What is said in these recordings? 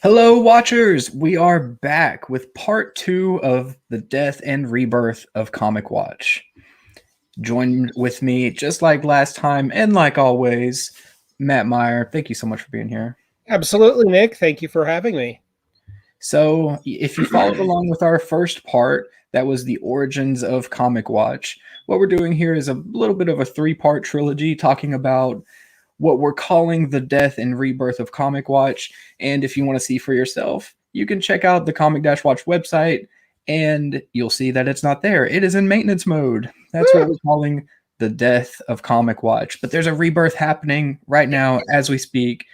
Hello, watchers! We are back with part two of the death and rebirth of Comic Watch. Join with me, just like last time and like always, Matt Meyer. Thank you so much for being here. Absolutely, Nick. Thank you for having me. So, if you followed along with our first part, that was the origins of Comic Watch. What we're doing here is a little bit of a three-part trilogy talking about what we're calling the death and rebirth of Comic Watch. And if you want to see for yourself, you can check out the Comic Watch website and you'll see that it's not there. It is in maintenance mode. That's what we're calling the death of Comic Watch. But there's a rebirth happening right now as we speak.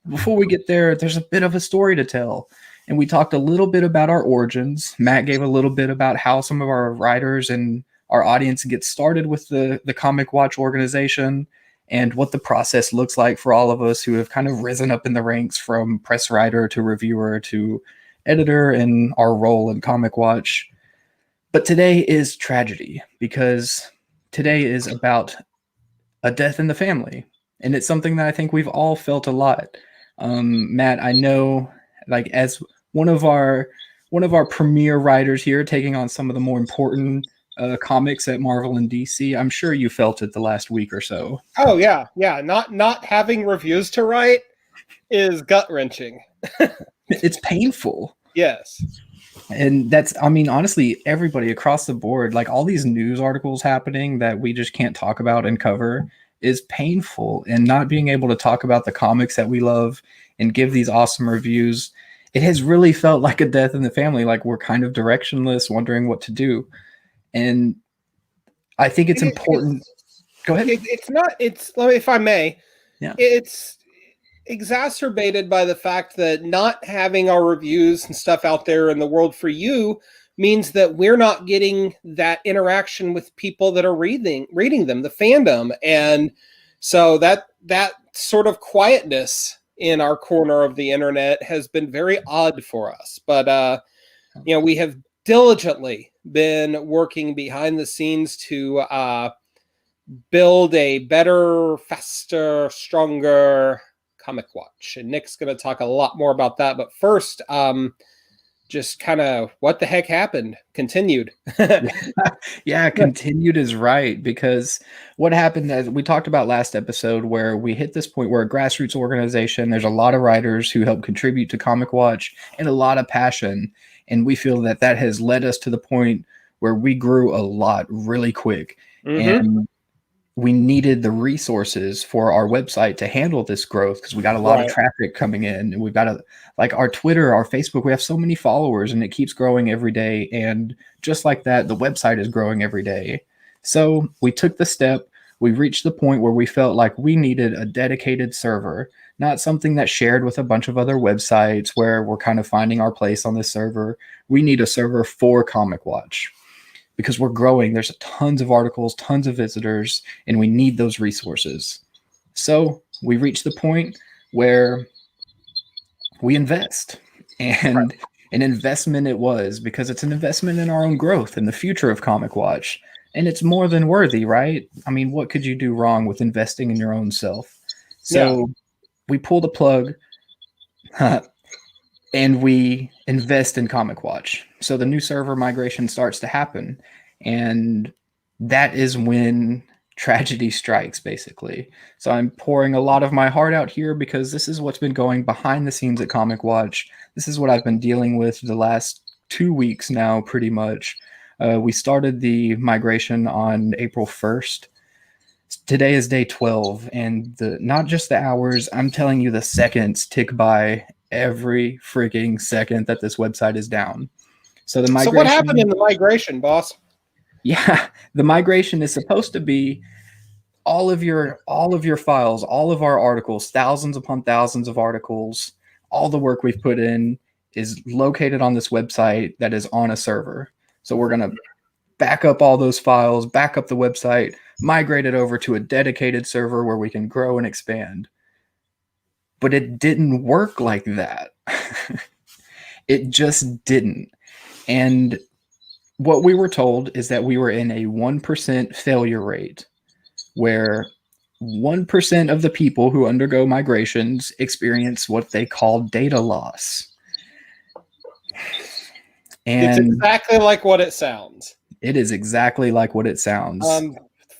Before we get there, there's a bit of a story to tell. And we talked a little bit about our origins. Matt gave a little bit about how some of our writers and our audience get started with the Comic Watch organization and what the process looks like for all of us who have kind of risen up in the ranks from press writer to reviewer to editor in our role in Comic Watch. But today is tragedy because today is about a death in the family. And it's something that I think we've all felt a lot. Matt, I know, like, as one of our premier writers here, taking on some of the more important comics at Marvel and DC, I'm sure you felt it the last week or so. Oh yeah. Not having reviews to write is gut wrenching. It's painful. Yes. And that's, I mean, honestly, everybody across the board, like all these news articles happening that we just can't talk about and cover is painful. And not being able to talk about the comics that we love and give these awesome reviews, it has really felt like a death in the family. Like we're kind of directionless, wondering what to do. And I think it's important. Go ahead. If I may, Yeah. It's exacerbated by the fact that not having our reviews and stuff out there in the world for you means that we're not getting that interaction with people that are reading them, the fandom. And so that sort of quietness in our corner of the internet has been very odd for us. But we have diligently been working behind the scenes to build a better, faster, stronger Comic Watch. And Nick's going to talk a lot more about that. But first, just kind of what the heck happened? Continued. Yeah, continued is right, because what happened, as we talked about last episode, where we hit this point where a grassroots organization, there's a lot of writers who help contribute to Comic Watch and a lot of passion. And we feel that that has led us to the point where we grew a lot really quick. Mm-hmm. And we needed the resources for our website to handle this growth because we got a lot of traffic coming in, and we've got like our Twitter, our Facebook, we have so many followers and it keeps growing every day. And just like that, the website is growing every day. So we took the step, we reached the point where we felt like we needed a dedicated server, not something that's shared with a bunch of other websites where we're kind of finding our place on this server. We need a server for Comic Watch, because we're growing. There's tons of articles, tons of visitors, and we need those resources. So we reached the point where we invest, and an investment it was, because it's an investment in our own growth and the future of Comic Watch. And it's more than worthy, right? I mean, what could you do wrong with investing in your own self? So we pull the plug and we invest in Comic Watch. So the new server migration starts to happen. And that is when tragedy strikes, basically. So I'm pouring a lot of my heart out here because this is what's been going behind the scenes at Comic Watch. This is what I've been dealing with the last 2 weeks now, pretty much. We started the migration on April 1st. Today is day 12, and not just the hours, I'm telling you, the seconds tick by every freaking second that this website is down. So the migration. So what happened in the migration, boss? Yeah, the migration is supposed to be all of your files, all of our articles, thousands upon thousands of articles, all the work we've put in is located on this website that is on a server. So we're going to back up all those files, back up the website, migrate it over to a dedicated server where we can grow and expand. But it didn't work like that. It just didn't. And what we were told is that we were in a 1% failure rate, where 1% of the people who undergo migrations experience what they call data loss. It's And exactly like what it sounds. it is exactly like what it sounds.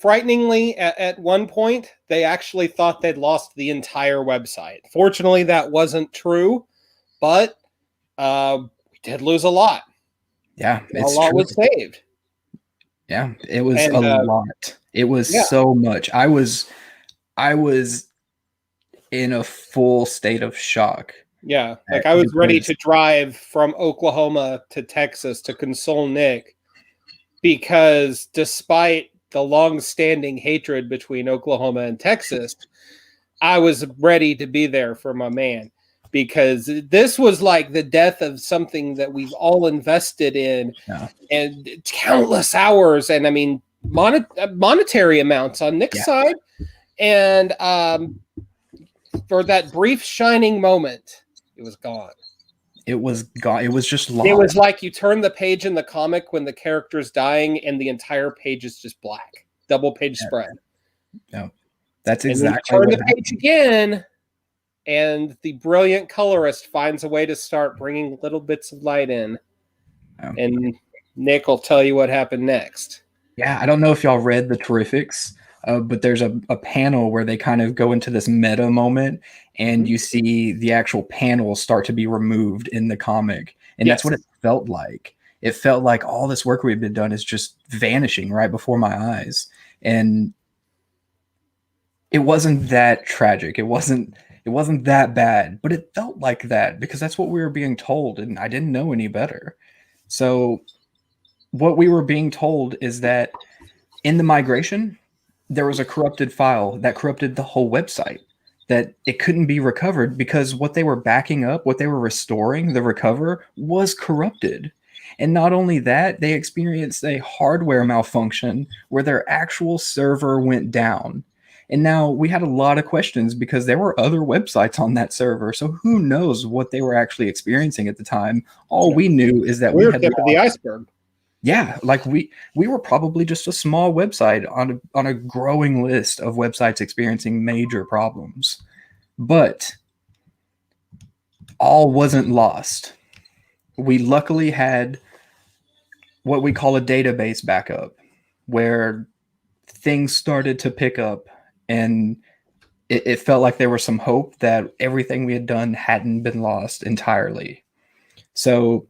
Frighteningly, at one point, they actually thought they'd lost the entire website. Fortunately, that wasn't true, but we did lose a lot. Yeah, A it's lot true. was saved. Yeah, it was And, a lot. It was yeah. so much. I was in a full state of shock. Yeah, like I was ready Because to drive from Oklahoma to Texas to console Nick because despite the long-standing hatred between Oklahoma and Texas, I was ready to be there for my man because this was like the death of something that we've all invested in yeah, and countless hours and I mean monetary amounts on Nick's yeah, side. And for that brief shining moment, it was gone. it was gone. It was just It lost. was like you turn the page in the comic when the character's dying and the entire page is just black. Double page spread. No, that's And then exactly you turn what the happened. page again, and the brilliant colorist finds a way to start bringing little bits of light in. Yeah. And Nick will tell you what happened next. Yeah, I don't know if y'all read the Terrifics, but there's a panel where they kind of go into this meta moment, and you see the actual panels start to be removed in the comic, and that's what it felt like. It felt like all this work we've been done is just vanishing right before my eyes, and it wasn't that tragic. It wasn't that bad, but it felt like that because that's what we were being told, and I didn't know any better. So what we were being told is that in the migration, there was a corrupted file that corrupted the whole website, that it couldn't be recovered because what they were backing up, what they were restoring, the recover, was corrupted. And not only that, they experienced a hardware malfunction where their actual server went down. And now we had a lot of questions because there were other websites on that server. So who knows what they were actually experiencing at the time? All we knew is that we We're had tip of the iceberg. yeah, like we were probably just a small website on a growing list of websites experiencing major problems. But all wasn't lost. We luckily had what we call a database backup, where things started to pick up, and it felt like there was some hope that everything we had done hadn't been lost entirely. So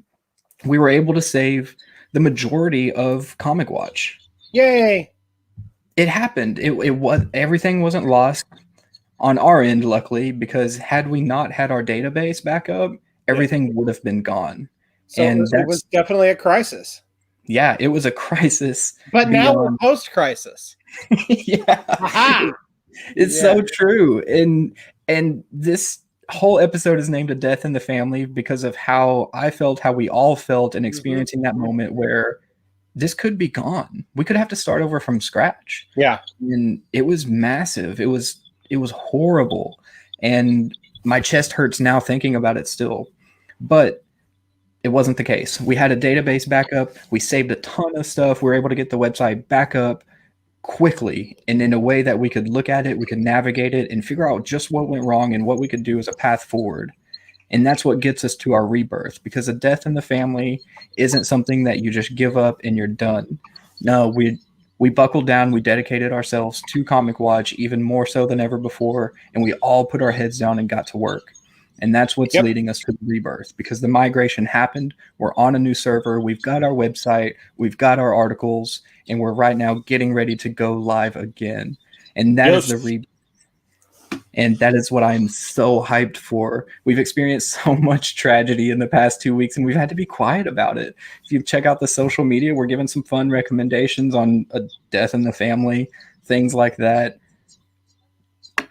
we were able to save the majority of Comic Watch. Yay! It happened. It was, everything wasn't lost on our end, luckily, because had we not had our database backup, everything would have been gone. So and it was definitely a crisis. Yeah, it was a crisis. But now we're post-crisis. Yeah. Aha! It's so true. And this whole episode is named A Death in the Family because of how I felt, how we all felt in experiencing that moment where this could be gone. We could have to start over from scratch. Yeah. And it was massive. It was horrible. And my chest hurts now thinking about it still. But it wasn't the case. We had a database backup. We saved a ton of stuff. We were able to get the website back up quickly and in a way that we could look at it, we could navigate it and figure out just what went wrong and what we could do as a path forward. And that's what gets us to our rebirth, because a death in the family isn't something that you just give up and you're done. No, we buckled down, we dedicated ourselves to Comic Watch even more so than ever before, and we all put our heads down and got to work. And that's what's leading us to the rebirth, because the migration happened. We're on a new server. We've got our website. We've got our articles, and we're right now getting ready to go live again. And that is the rebirth. And that is what I'm so hyped for. We've experienced so much tragedy in the past 2 weeks, and we've had to be quiet about it. If you check out the social media, we're giving some fun recommendations on a death in the family, things like that.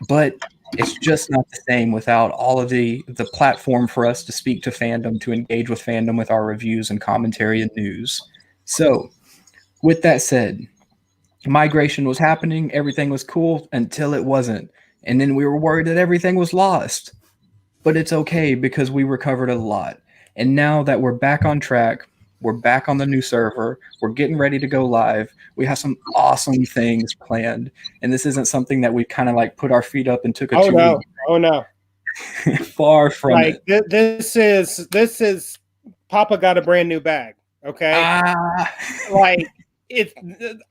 But it's just not the same without all of the platform for us to speak to fandom, to engage with fandom with our reviews and commentary and news. So with that said, migration was happening. Everything was cool until it wasn't. And then we were worried that everything was lost. But it's okay because we recovered a lot. And now that we're back on track, we're back on the new server. We're getting ready to go live. We have some awesome things planned. And this isn't something that we kind of like put our feet up and took a 2 week. Oh no. Far from it. This is Papa got a brand new bag. Okay. Ah, Like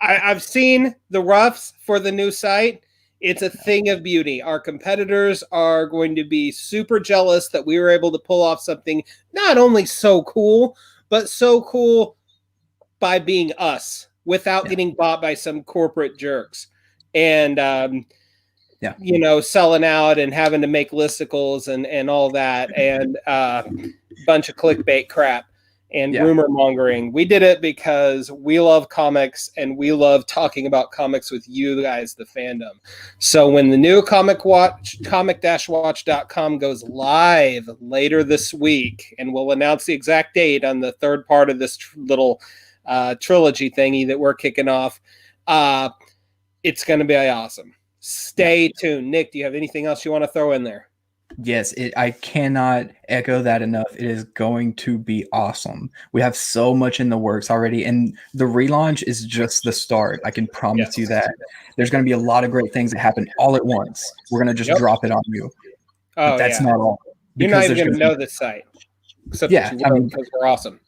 I've seen the roughs for the new site. It's a thing of beauty. Our competitors are going to be super jealous that we were able to pull off something not only so cool, but so cool by being us without getting bought by some corporate jerks. And you know, selling out and having to make listicles and all that, and bunch of clickbait crap and rumor mongering. We did it because we love comics and we love talking about comics with you guys, the fandom. So when the new comic-watch.com goes live later this week, and we'll announce the exact date on the third part of this little trilogy thingy that we're kicking off, it's going to be awesome. Stay tuned. Nick, do you have anything else you want to throw in there? Yes, I cannot echo that enough. It is going to be awesome. We have so much in the works already, and the relaunch is just the start. I can promise you that. There's going to be a lot of great things that happen all at once. We're going to just drop it on you. But that's not all. You're not even going to know this site. Except that you will, because we're awesome.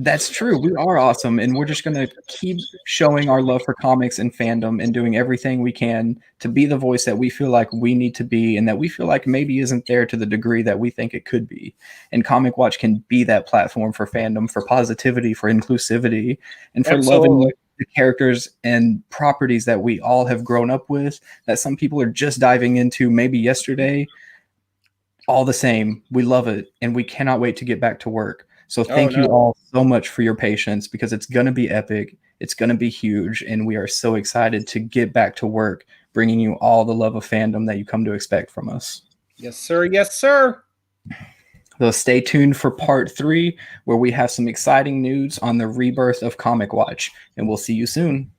That's true. We are awesome, and we're just going to keep showing our love for comics and fandom and doing everything we can to be the voice that we feel like we need to be and that we feel like maybe isn't there to the degree that we think it could be. And Comic Watch can be that platform for fandom, for positivity, for inclusivity, and for loving the characters and properties that we all have grown up with, that some people are just diving into maybe yesterday. All the same, we love it, and we cannot wait to get back to work. So thank you all so much for your patience, because it's going to be epic. It's going to be huge. And we are so excited to get back to work, bringing you all the love of fandom that you come to expect from us. Yes, sir. Yes, sir. So stay tuned for part 3, where we have some exciting news on the rebirth of Comic Watch. And we'll see you soon.